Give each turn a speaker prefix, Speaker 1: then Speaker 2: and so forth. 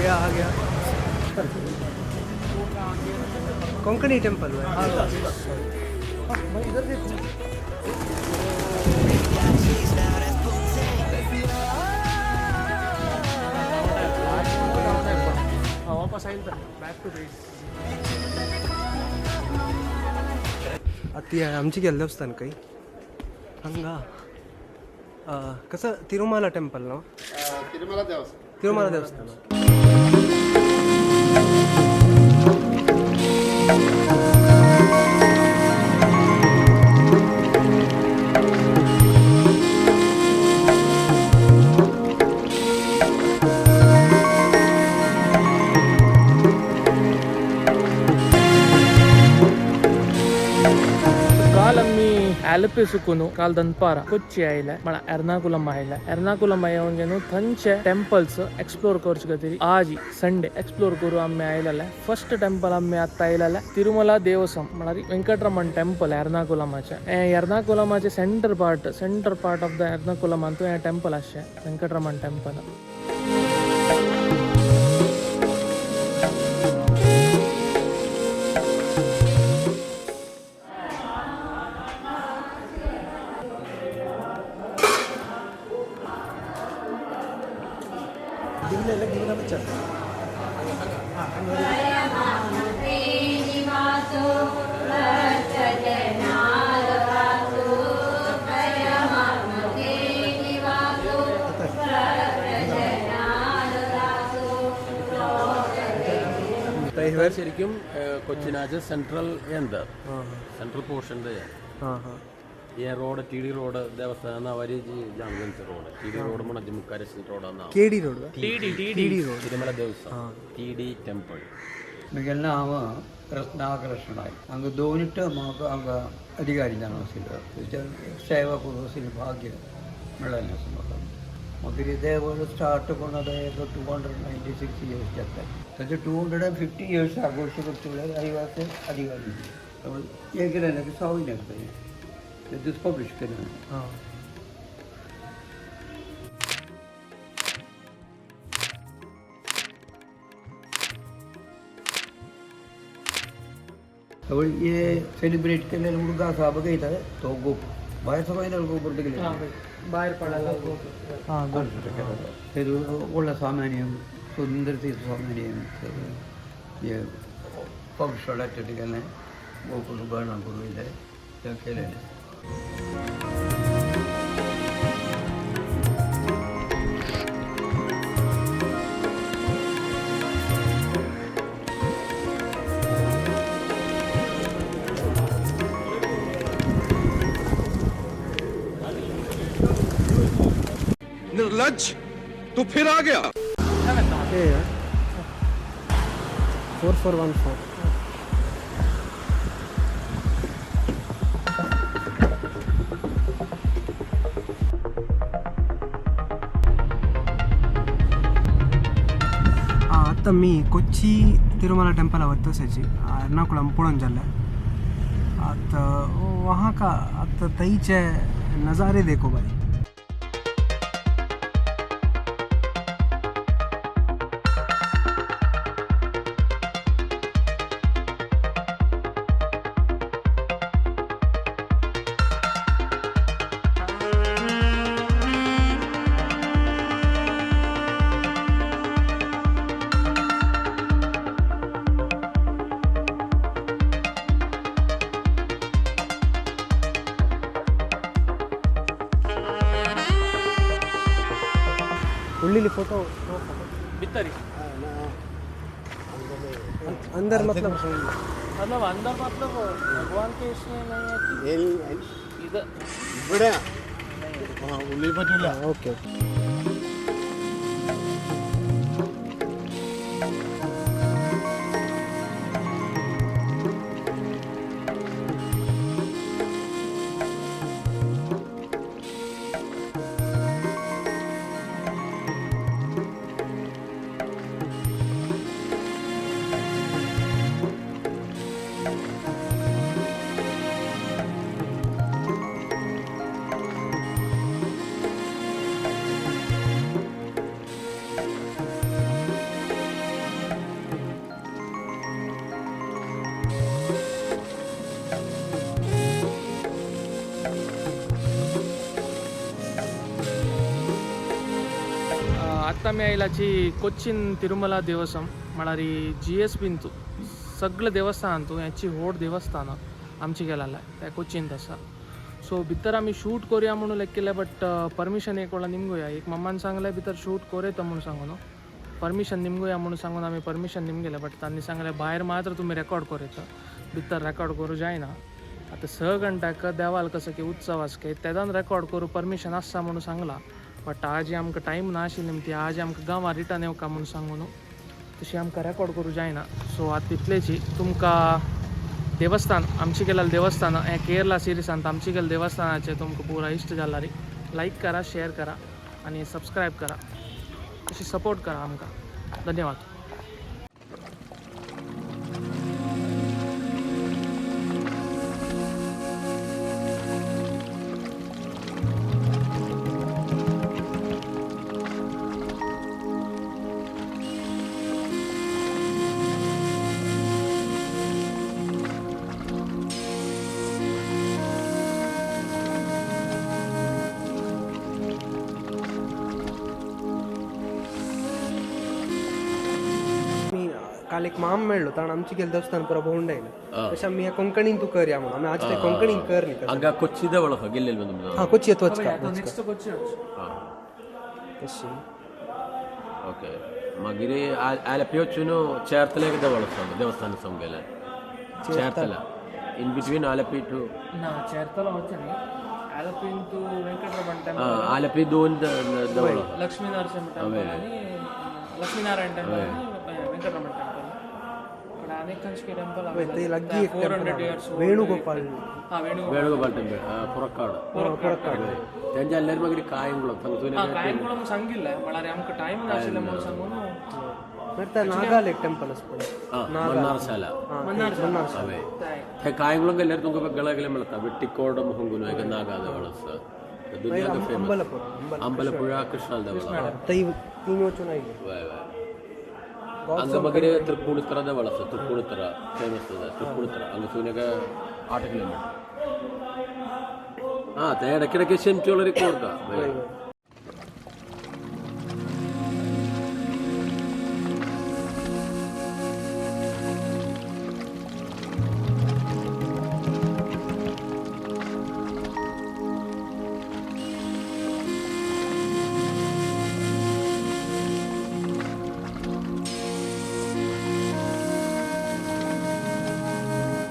Speaker 1: आ गया Konkani temple है। भाई इधर देखो, वापस आईल तर बॅक टू बेस. अति आमची गेलं देवस्थान काही हंगा कसं तिरुमला टेम्पल ना, तिरुमला देवस्थान.
Speaker 2: आलपे सुकून काल दनपार कोच्ची आयला मला एर्नाकुलम आयला. एर्नाकुलम आयोन थंचे टेम्पल्स एक्सप्लोर करचे खातीर आज संडे एक्सप्लोर करू आम्ही आयला. फर्स्ट टेम्पल आम्ही आता आयला तिरुमला देवसम म्हळ्यार वेंकटरमण टेम्पल एर्नाकुलमाचे. एर्नाकुलमाचे centre part of the Ernakulam तो हे टेम्पल आशे वेंकटरमण टेम्पल.
Speaker 3: ശരിക്കും കൊച്ചിനാച്ച് സെൻട്രൽ സെൻട്രൽ പോർഷൻ ये रोड टीडी रोड देवस्थान वरीजी जामगंज रोड टीडी रोड मन जम्मुकार road
Speaker 1: KD road
Speaker 3: TD road Tirumala Devasthan TD temple.
Speaker 4: म्हगे नाव रत्नाकृष्ण आहे. हांगा दोन टर्म हांगा अधिकारी जावन आशिल्लो. सेवा करून आशिल्लें भाग्य मेळ्ळें असो म्हाका. मागीर देवळ स्टार्ट करून आतां 296 इयर्स जाता. ताचे 250 इयर्स आगोस्ट करतले आदिवासी अधिकारी हे केलें ना की सावय नासता. This published केलें. हे सेलिब्रेट केलेले मुलगा आसा बघयता तो गोप भायर सगळ्यांना गोबर गेले
Speaker 2: बाहेर पडायला
Speaker 4: ते व्हडलो सामान्यम सुंदर तीर्थ सामान्यम हे पब्लिश केलें गोकुल गणना करून ते केलेलें.
Speaker 5: निर्लज तू फिर आ गया.
Speaker 1: 4414. आता मी कोच्ची तिरुमला टेम्पल वरतोसाची एर्नाकुलम पळोवन जाल्ले. आता वहाँ का आता थंयचे नजारे देखो भाई. उल्ली फोटो
Speaker 2: भितरी
Speaker 1: अंदर मतलब
Speaker 2: अंदर मतलब भगवान के इसमें नहीं है कि इधर
Speaker 3: ഇവിടെ ഉള്ളി പറ്റില്ല.
Speaker 1: ओके.
Speaker 2: आत्ता मी आयलाची कोचीन तिरुमला देवस्थान म्हळ्यार GSBंतू सगळे देवस्थानांतू याची व्हड देवस्थान आमची गेलाला त्या कोचीन आसा. सो भितर आमी शूट करूया म्हणून लायक केलें, बट परमिशन एक वेळा निमगुया. एक मम्मान सांगलें भितर शूट करूं म्हणून सांगून परमिशन निमगुया म्हणून सांगून आमी परमिशन निमगेलें. बट तांणी सांगलें भायर मात्र तुमी रेकॉर्ड करूं, भितर रेकॉर्ड करूं जायना. आतां 6 घंटाक देवाल कसो की उत्सव आसके तेदान रेकॉर्ड करूं परमिशन आसा म्हणून सांगलां. बट आज आमकां टायम ना आशिल्लें ती आज आमकां गांवां रिटर्न येवका म्हणून सांगून तशी आमकां रेकॉर्ड करूं जायना. सो आतां तितलेची तुमकां देवस्थान आमची गेलेलं देवस्थान हें केरला सिरिजांत आमची गेल्या देवस्थानाचे तुमकां पुरा इश्ट जाल्यार लायक करा, शेअर करा आणि सबस्क्राईब करा. तशी सपोर्ट करा आमकां. धन्यवाद.
Speaker 1: मी काल एक माम मेळ्ळो ताण आमची गेलं देवस्थान पुरा भोंवंड येयलें तशें आमी कोंकणीन तू करया म्हणून आमी आज ते कोंकणीन कर न्ही.
Speaker 3: ಹಂಗ ಕೊಚ್ಚಿದ ಒಳಗೆ ಗೆಲ್ಲಿಲ್ವ ನಿಮ್ದು?
Speaker 1: हां कोची येतो वचका
Speaker 2: नेक्स्ट कोची
Speaker 1: तशी
Speaker 3: ಓಕೆ ಮಗಿರಿ ಆಲಪಿ వచ్చును చేర్తలేక వస్తుంది దేవస్థాన సంగేల చేర్తల ఇన్ బిట్వీన్ ఆలపి టు
Speaker 2: ना చేర్తలో వచ్చని ఆలపింతు వెంకటరమణ టెంపుల్,
Speaker 3: ఆలపి దోన్ దవಳ
Speaker 2: లక్ష్మీ నరసింహ టెంపుల్ అని లక్ష్మీనారాయణ టెంపుల్ అని వెంకటరమణ టెంపుల్. ఇక్కడ అనేక కంచికి టెంపుల్
Speaker 1: ते लग्गी एक
Speaker 2: 400 years
Speaker 1: वेणुगोपाल
Speaker 3: വേണുഗോപാൽ ടെമ്പിൾ പുറക്കാട് त्यांच्या ಎಲ್ಲರ ಮಗಿರಿ ಕಾಯಂಗಳು ತಂಗಸೂನೆ
Speaker 2: कायंकुळम सांगिल्लें म्हळ्यार आमकां टायम नाशिल्लो म्हणून सांगून
Speaker 1: तर नागाल एक टेंपल आसा पळय
Speaker 3: मन्नारशाला ಅವೇ हे कायंगुळम गेल्यार तुमकां वेगळं वेगळें मेळटा. वेट्टिकोड मोहंगून एक नागा देवळस दुनियाक फेमस
Speaker 1: अंबलपुर
Speaker 3: अंबलपुळा कृष्णाल देवळ
Speaker 1: तई तीन वचून आयले
Speaker 3: वय वय ಹಂಗ ಮಗಿರಿ ತ್ರಿಪುಣಿತರ ದೇವಳ ತ್ರಿಪುಣಿತರ ಫೇಮಸ್ ಇದೆ. ತ್ರಿಪುಣಿತರ ಹಂಗ ಸೂನ್ಯಾಗ 8 ಕಿಲೋಮೀಟರ್. ಹಾಂ त्या इडकीडकी शेंचोळरी कोरता